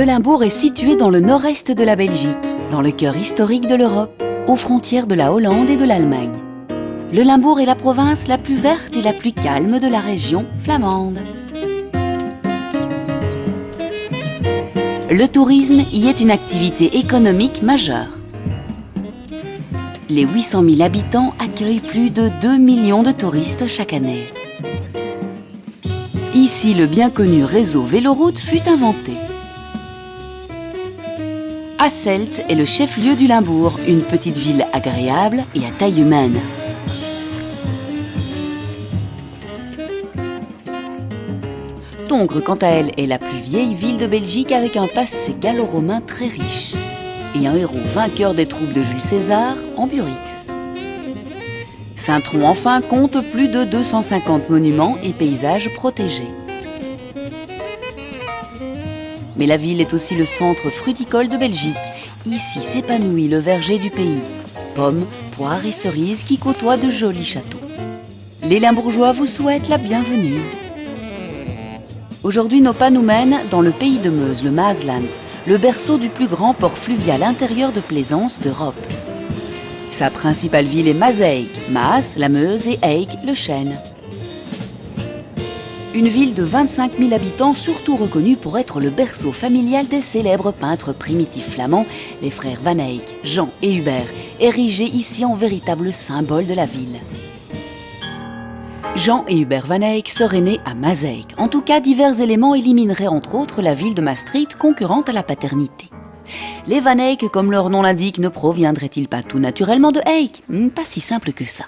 Le Limbourg est situé dans le nord-est de la Belgique, dans le cœur historique de l'Europe, aux frontières de la Hollande et de l'Allemagne. Le Limbourg est la province la plus verte et la plus calme de la région flamande. Le tourisme y est une activité économique majeure. Les 800 000 habitants accueillent plus de 2 millions de touristes chaque année. Ici, le bien connu réseau Véloroute fut inventé. Hasselt est le chef-lieu du Limbourg, une petite ville agréable et à taille humaine. Tongres, quant à elle, est la plus vieille ville de Belgique avec un passé gallo-romain très riche et un héros vainqueur des troupes de Jules César, Ambiorix. Saint-Trond, enfin, compte plus de 250 monuments et paysages protégés. Mais la ville est aussi le centre fruticole de Belgique. Ici s'épanouit le verger du pays. Pommes, poires et cerises qui côtoient de jolis châteaux. Les Limbourgeois vous souhaitent la bienvenue. Aujourd'hui, nos pas nous mènent dans le pays de Meuse, le Maasland, le berceau du plus grand port fluvial intérieur de plaisance d'Europe. Sa principale ville est Maaseik, Maas, la Meuse et Eik, le Chêne. Une ville de 25 000 habitants, surtout reconnue pour être le berceau familial des célèbres peintres primitifs flamands, les frères Van Eyck, Jean et Hubert, érigés ici en véritables symboles de la ville. Jean et Hubert Van Eyck seraient nés à Maaseik. En tout cas, divers éléments élimineraient entre autres la ville de Maastricht, concurrente à la paternité. Les Van Eyck, comme leur nom l'indique, ne proviendraient-ils pas tout naturellement de Eyck? Pas si simple que ça.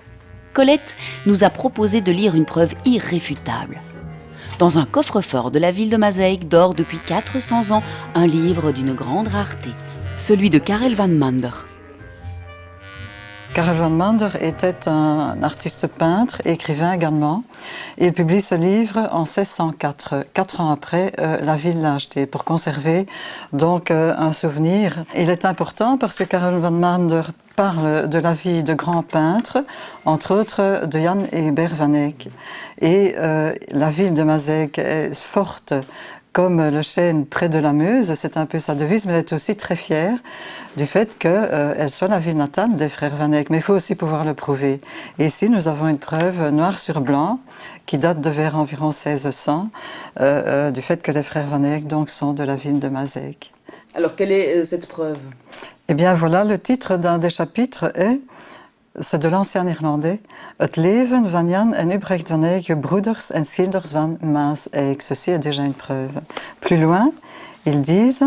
Colette nous a proposé de lire une preuve irréfutable. Dans un coffre-fort de la ville de Maaseik dort depuis 400 ans un livre d'une grande rareté, celui de Karel van Mander. Karel van Mander était un artiste peintre, écrivain également. Il publie ce livre en 1604, 4 ans après la ville l'a acheté, pour conserver donc un souvenir. Il est important parce que Karel van Mander parle de la vie de grands peintres, entre autres de Jan et Hubert Van Eyck. Et la ville de Maaseik est forte comme le Chêne près de la Meuse, c'est un peu sa devise, mais elle est aussi très fière du fait qu'elle soit la ville natale des frères Van Eyck. Mais il faut aussi pouvoir le prouver. Et ici, nous avons une preuve noir sur blanc qui date de vers environ 1600 du fait que les frères Van Eyck donc sont de la ville de Maaseik. Alors, quelle est cette preuve? Eh bien voilà, le titre d'un des chapitres est, c'est de l'ancien néerlandais, Het leven van Jan en Ubrecht van Eyck, broeders en schilders van Maaseik. Ceci est déjà une preuve. Plus loin, ils disent,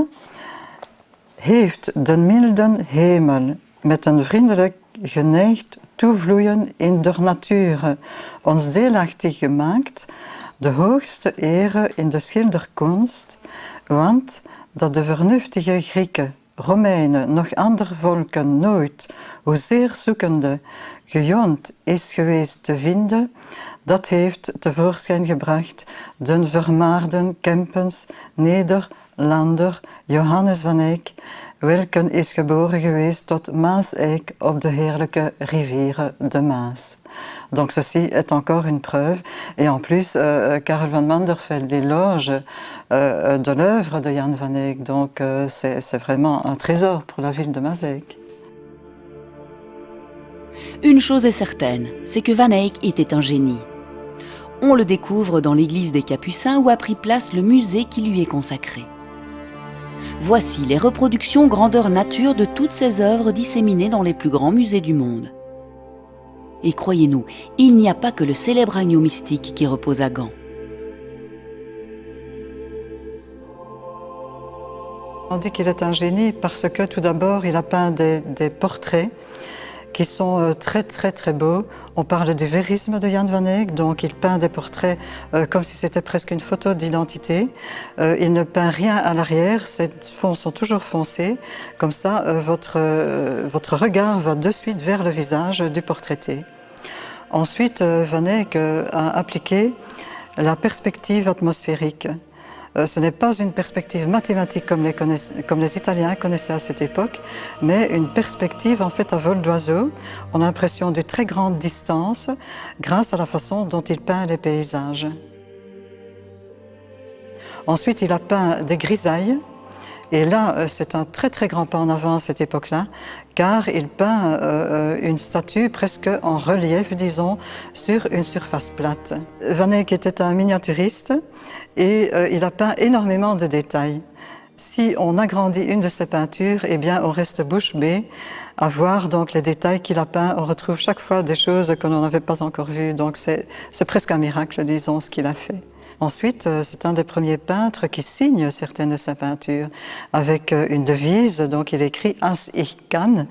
heeft den milden hemel met een vriendelijk geneigd toevloeien in der natuur ons deelachtig gemaakt, de hoogste ere in de schilderkunst, want dat de vernuftige Grieken, Romeinen, nog andere volken nooit, hoezeer zoekende, gejoond is geweest te vinden, dat heeft tevoorschijn gebracht den vermaarden Kempens Nederlander Johannes van Eyck, welken is geboren geweest tot Maaseik op de heerlijke rivière de Maas. Donc ceci est encore une preuve, et en plus Karel van Mander fait l'éloge de l'œuvre de Jan van Eyck, donc c'est vraiment un trésor pour la ville de Maaseik. Une chose est certaine, c'est que Van Eyck était un génie. On le découvre dans l'église des Capucins où a pris place le musée qui lui est consacré. Voici les reproductions grandeur nature de toutes ses œuvres disséminées dans les plus grands musées du monde. Et croyez-nous, il n'y a pas que le célèbre agneau mystique qui repose à Gand. On dit qu'il est un génie parce que tout d'abord il a peint des portraits qui sont très beaux. On parle du vérisme de Jan van Eyck, donc il peint des portraits comme si c'était presque une photo d'identité. Il ne peint rien à l'arrière, ces fonds sont toujours foncés, comme ça votre regard va de suite vers le visage du portraité. Ensuite, Van Eyck a appliqué la perspective atmosphérique. Ce n'est pas une perspective mathématique comme les Italiens connaissaient à cette époque, mais une perspective en fait à vol d'oiseau. On a l'impression de très grande distance grâce à la façon dont il peint les paysages. Ensuite, il a peint des grisailles Et là, c'est un très très grand pas en avant à cette époque-là, car il peint une statue presque en relief, disons, sur une surface plate. Van Eyck était un miniaturiste et il a peint énormément de détails. Si on agrandit une de ses peintures, eh bien, on reste bouche bée à voir donc les détails qu'il a peints. On retrouve chaque fois des choses que l'on n'avait pas encore vues, donc c'est presque un miracle, disons, ce qu'il a fait. Ensuite, c'est un des premiers peintres qui signe certaines de ses peintures avec une devise. Donc il écrit « Als ich kann »,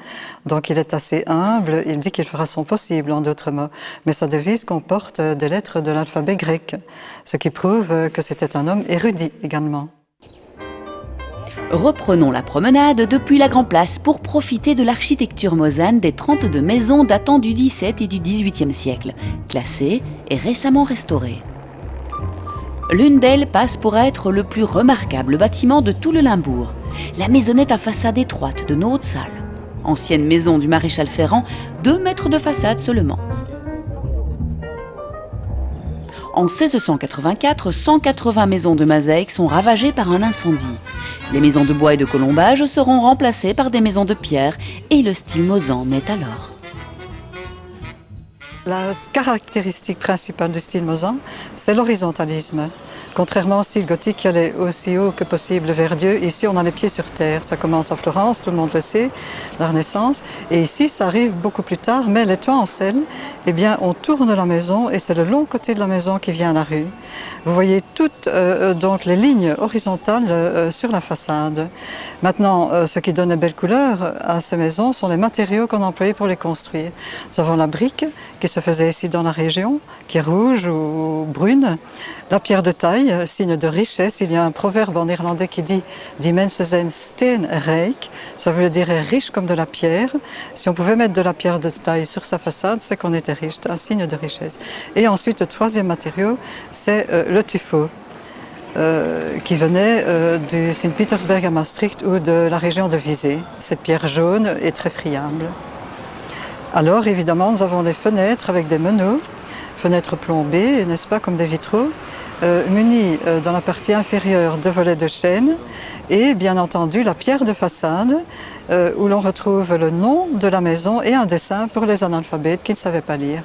donc il est assez humble, il dit qu'il fera son possible en d'autres mots. Mais sa devise comporte des lettres de l'alphabet grec, ce qui prouve que c'était un homme érudit également. Reprenons la promenade depuis la Grand Place pour profiter de l'architecture mosane des 32 maisons datant du XVIIe et du XVIIIe siècle, classées et récemment restaurées. L'une d'elles passe pour être le plus remarquable bâtiment de tout le Limbourg, la maisonnette à façade étroite de nos Hautes-Salles. Ancienne maison du maréchal Ferrand, 2 mètres de façade seulement. En 1684, 180 maisons de Mazeik sont ravagées par un incendie. Les maisons de bois et de colombage seront remplacées par des maisons de pierre et le style mosan naît alors. La caractéristique principale du style mosan, c'est l'horizontalisme. Contrairement au style gothique qui allait aussi haut que possible vers Dieu, ici on a les pieds sur terre. Ça commence à Florence, tout le monde le sait, la Renaissance. Et ici ça arrive beaucoup plus tard, mais les toits en selle, eh bien on tourne la maison et c'est le long côté de la maison qui vient à la rue. Vous voyez toutes donc les lignes horizontales sur la façade. Maintenant, ce qui donne une belle couleur à ces maisons sont les matériaux qu'on employait pour les construire. Nous avons la brique qui se faisait ici dans la région, qui est rouge ou brune. La pierre de taille, signe de richesse. Il y a un proverbe en néerlandais qui dit « Die mensen zijn steenrijk », ça veut dire riche comme de la pierre. Si on pouvait mettre de la pierre de taille sur sa façade, c'est qu'on était riche, un signe de richesse. Et ensuite, le troisième matériau, c'est le tuffeau, qui venait du Sint-Petersberg à Maastricht ou de la région de Visé. Cette pierre jaune est très friable. Alors, évidemment, nous avons les fenêtres avec des meneaux, fenêtres plombées, n'est-ce pas, comme des vitraux, munis dans la partie inférieure de volets de chêne et bien entendu la pierre de façade où l'on retrouve le nom de la maison et un dessin pour les analphabètes qui ne savaient pas lire.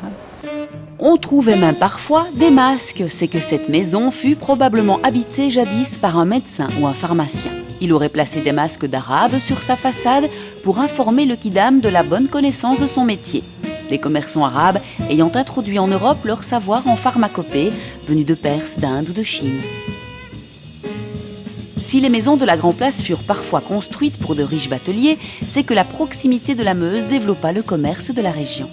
On trouvait même parfois des masques, c'est que cette maison fut probablement habitée jadis par un médecin ou un pharmacien. Il aurait placé des masques d'arabe sur sa façade pour informer le kidam de la bonne connaissance de son métier. Les commerçants arabes ayant introduit en Europe leur savoir en pharmacopée, venus de Perse, d'Inde ou de Chine. Si les maisons de la Grand Place furent parfois construites pour de riches bateliers, c'est que la proximité de la Meuse développa le commerce de la région.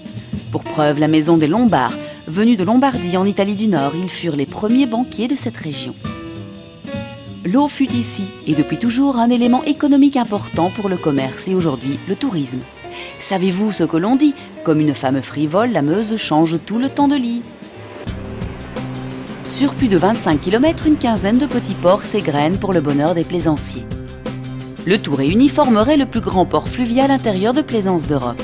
Pour preuve, la maison des Lombards, venus de Lombardie en Italie du Nord, ils furent les premiers banquiers de cette région. L'eau fut ici, et depuis toujours, un élément économique important pour le commerce et aujourd'hui le tourisme. Savez-vous ce que l'on dit? Comme une femme frivole, la Meuse change tout le temps de lit. Sur plus de 25 km, une quinzaine de petits ports s'égrènent pour le bonheur des plaisanciers. Le tout réuni formerait le plus grand port fluvial intérieur de plaisance d'Europe.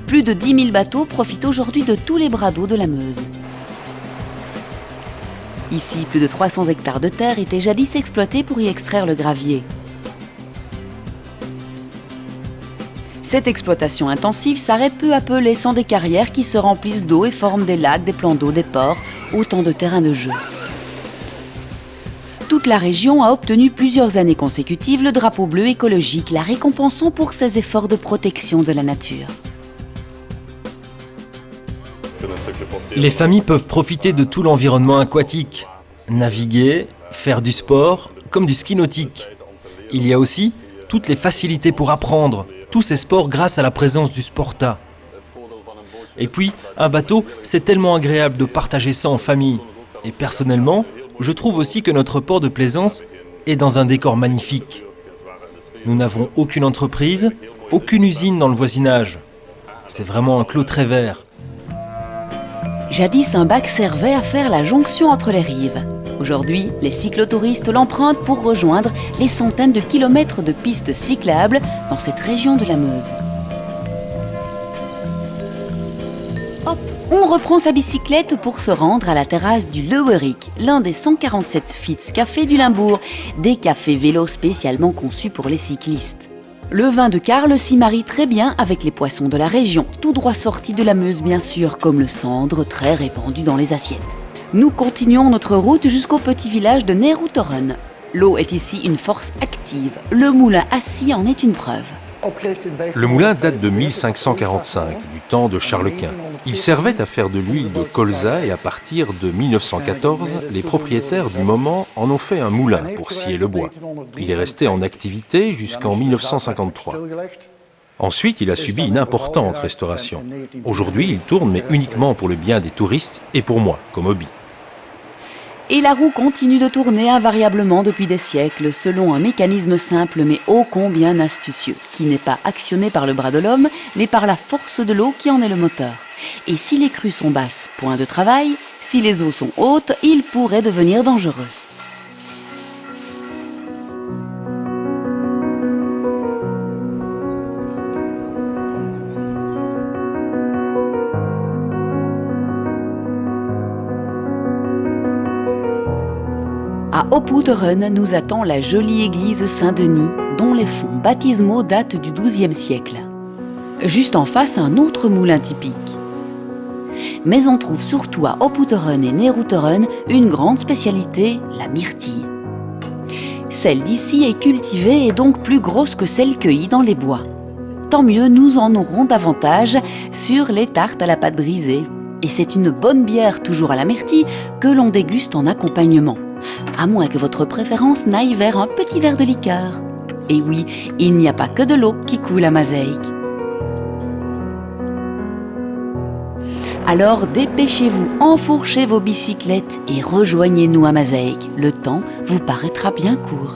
Plus de 10 000 bateaux profitent aujourd'hui de tous les bras d'eau de la Meuse. Ici, plus de 300 hectares de terre étaient jadis exploités pour y extraire le gravier. Cette exploitation intensive s'arrête peu à peu, laissant des carrières qui se remplissent d'eau et forment des lacs, des plans d'eau, des ports, autant de terrains de jeu. Toute la région a obtenu plusieurs années consécutives le drapeau bleu écologique, la récompensant pour ses efforts de protection de la nature. Les familles peuvent profiter de tout l'environnement aquatique, naviguer, faire du sport, comme du ski nautique. Il y a aussi toutes les facilités pour apprendre tous ces sports grâce à la présence du Sporta. Et puis, un bateau, c'est tellement agréable de partager ça en famille. Et personnellement, je trouve aussi que notre port de plaisance est dans un décor magnifique. Nous n'avons aucune entreprise, aucune usine dans le voisinage. C'est vraiment un clos très vert. Jadis, un bac servait à faire la jonction entre les rives. Aujourd'hui, les cyclotouristes l'empruntent pour rejoindre les centaines de kilomètres de pistes cyclables dans cette région de la Meuse. Hop! On reprend sa bicyclette pour se rendre à la terrasse du Lewerik, l'un des 147 Fitz cafés du Limbourg, des cafés vélos spécialement conçus pour les cyclistes. Le vin de Karl s'y marie très bien avec les poissons de la région, tout droit sortis de la Meuse bien sûr, comme le sandre très répandu dans les assiettes. Nous continuons notre route jusqu'au petit village de Neerouteren. L'eau est ici une force active, le moulin assis en est une preuve. Le moulin date de 1545, du temps de Charles Quint. Il servait à faire de l'huile de colza et à partir de 1914, les propriétaires du moment en ont fait un moulin pour scier le bois. Il est resté en activité jusqu'en 1953. Ensuite, il a subi une importante restauration. Aujourd'hui, il tourne, mais uniquement pour le bien des touristes et pour moi, comme hobby. Et la roue continue de tourner invariablement depuis des siècles selon un mécanisme simple mais ô combien astucieux, qui n'est pas actionné par le bras de l'homme, mais par la force de l'eau qui en est le moteur. Et si les crues sont basses, point de travail, si les eaux sont hautes, il pourrait devenir dangereux. À Oppoeteren nous attend la jolie église Saint-Denis, dont les fonts baptismaux datent du XIIe siècle. Juste en face, un autre moulin typique. Mais on trouve surtout à Oppoeteren et Neerouteren une grande spécialité, la myrtille. Celle d'ici est cultivée et donc plus grosse que celle cueillie dans les bois. Tant mieux, nous en aurons davantage sur les tartes à la pâte brisée. Et c'est une bonne bière toujours à la myrtille que l'on déguste en accompagnement. À moins que votre préférence n'aille vers un petit verre de liqueur. Et oui, il n'y a pas que de l'eau qui coule à Maaseik. Alors dépêchez-vous, enfourchez vos bicyclettes et rejoignez-nous à Maaseik. Le temps vous paraîtra bien court.